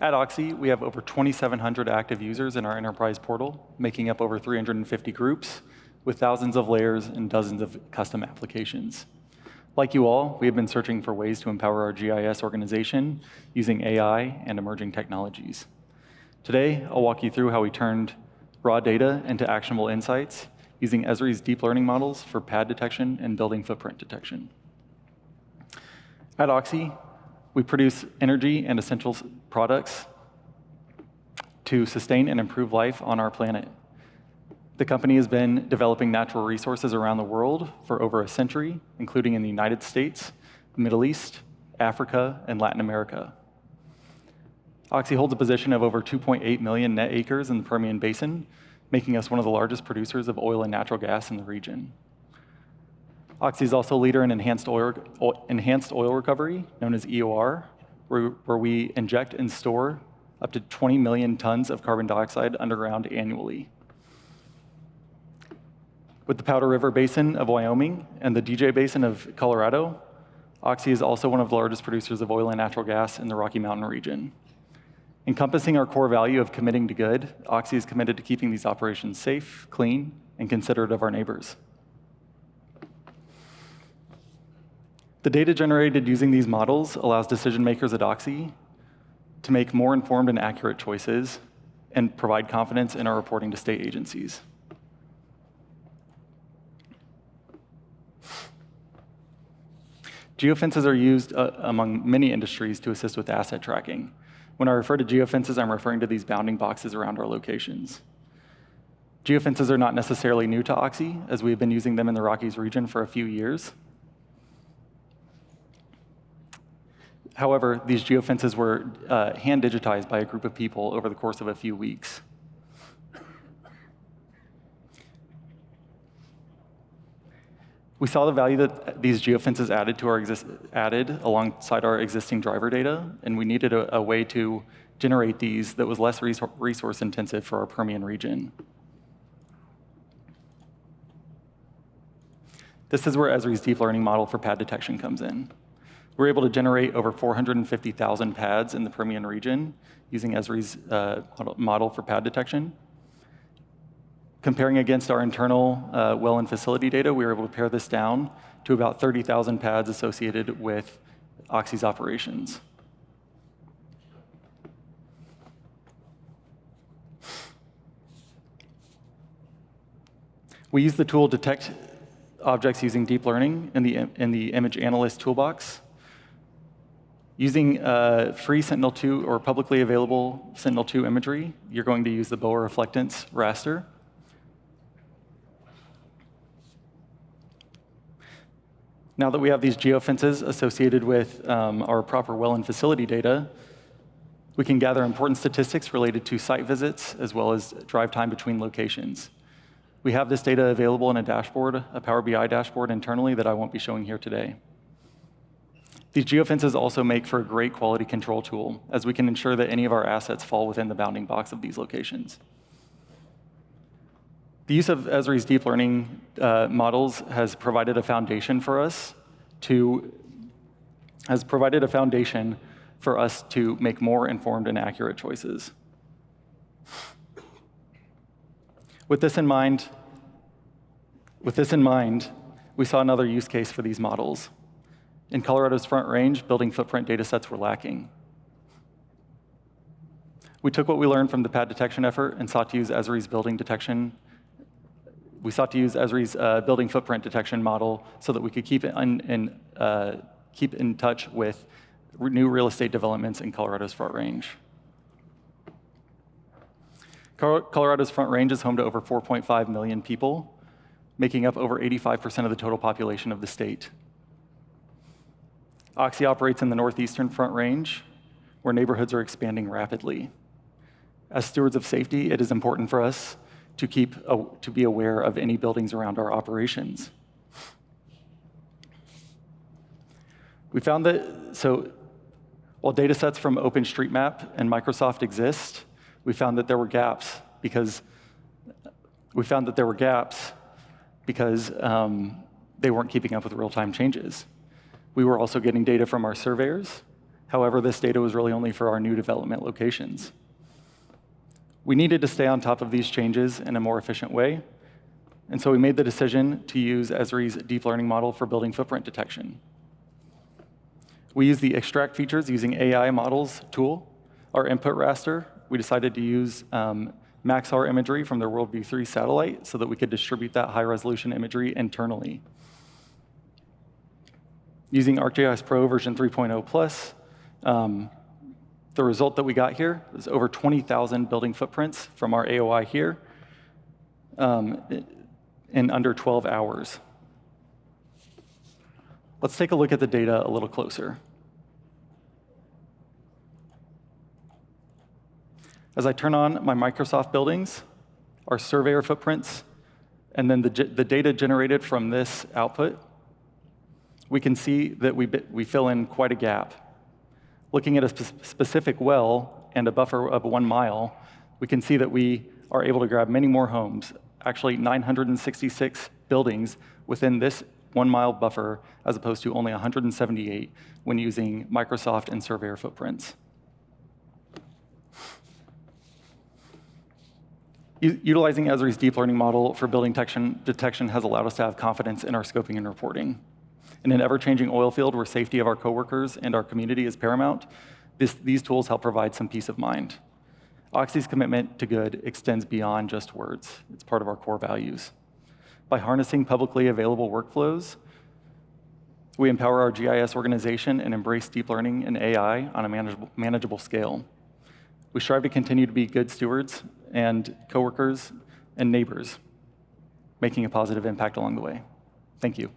At Oxy, we have over 2,700 active users in our enterprise portal, making up over 350 groups, with thousands of layers and dozens of custom applications. Like you all, we have been searching for ways to empower our GIS organization using AI and emerging technologies. Today, I'll walk you through how we turned raw data into actionable insights using Esri's deep learning models for pad detection and building footprint detection. At Oxy, we produce energy and essential products to sustain and improve life on our planet. The company has been developing natural resources around the world for over a century, including in the United States, the Middle East, Africa, and Latin America. Oxy holds a position of over 2.8 million net acres in the Permian Basin, making us one of the largest producers of oil and natural gas in the region. Oxy is also a leader in enhanced oil recovery, known as EOR, where we inject and store up to 20 million tons of carbon dioxide underground annually. With the Powder River Basin of Wyoming and the DJ Basin of Colorado, Oxy is also one of the largest producers of oil and natural gas in the Rocky Mountain region. Encompassing our core value of committing to good, Oxy is committed to keeping these operations safe, clean, and considerate of our neighbors. The data generated using these models allows decision makers at Oxy to make more informed and accurate choices and provide confidence in our reporting to state agencies. Geofences are used among many industries to assist with asset tracking. When I refer to geofences, I'm referring to these bounding boxes around our locations. Geofences are not necessarily new to Oxy, as we've been using them in the Rockies region for a few years. However, these geofences were hand digitized by a group of people over the course of a few weeks. We saw the value that these geofences added alongside our existing driver data, and we needed a way to generate these that was less resource intensive for our Permian region. This is where Esri's deep learning model for pad detection comes in. We're able to generate over 450,000 pads in the Permian region using Esri's model for pad detection. Comparing against our internal well and facility data, we were able to pare this down to about 30,000 pads associated with Oxy's operations. We use the tool detect objects using deep learning in the image analyst toolbox. Using free Sentinel-2 or publicly available Sentinel-2 imagery, you're going to use the boa reflectance raster. Now that we have these geofences associated with our proper well and facility data, we can gather important statistics related to site visits as well as drive time between locations. We have this data available in a dashboard, a Power BI dashboard internally that I won't be showing here today. These geofences also make for a great quality control tool, as we can ensure that any of our assets fall within the bounding box of these locations. The use of Esri's deep learning models has provided a foundation for us to make more informed and accurate choices. With this in mind, we saw another use case for these models. In Colorado's Front Range, building footprint data sets were lacking. We took what we learned from the pad detection effort and sought to use Esri's building footprint detection model so that we could keep in touch with new real estate developments in Colorado's Front Range. Colorado's Front Range is home to over 4.5 million people, making up over 85% of the total population of the state. Oxy operates in the northeastern Front Range, where neighborhoods are expanding rapidly. As stewards of safety, it is important for us to be aware of any buildings around our operations. We found that, while data sets from OpenStreetMap and Microsoft exist, we found that there were gaps because they weren't keeping up with real-time changes. We were also getting data from our surveyors. However, this data was really only for our new development locations. We needed to stay on top of these changes in a more efficient way, and so we made the decision to use Esri's deep learning model for building footprint detection. We use the extract features using AI models tool. Our input raster, we decided to use Maxar imagery from their WorldView 3 satellite so that we could distribute that high-resolution imagery internally. Using ArcGIS Pro version 3.0 plus, the result that we got here is over 20,000 building footprints from our AOI here in under 12 hours. Let's take a look at the data a little closer. As I turn on my Microsoft buildings, our surveyor footprints, and then the data generated from this output, we can see that we fill in quite a gap. Looking at a specific well and a buffer of 1 mile, we can see that we are able to grab many more homes, actually 966 buildings within this 1 mile buffer, as opposed to only 178 when using Microsoft and surveyor footprints. Utilizing Esri's deep learning model for building detection has allowed us to have confidence in our scoping and reporting. In an ever-changing oil field where safety of our coworkers and our community is paramount, these tools help provide some peace of mind. Oxy's commitment to good extends beyond just words. It's part of our core values. By harnessing publicly available workflows, we empower our GIS organization and embrace deep learning and AI on a manageable scale. We strive to continue to be good stewards and coworkers and neighbors, making a positive impact along the way. Thank you.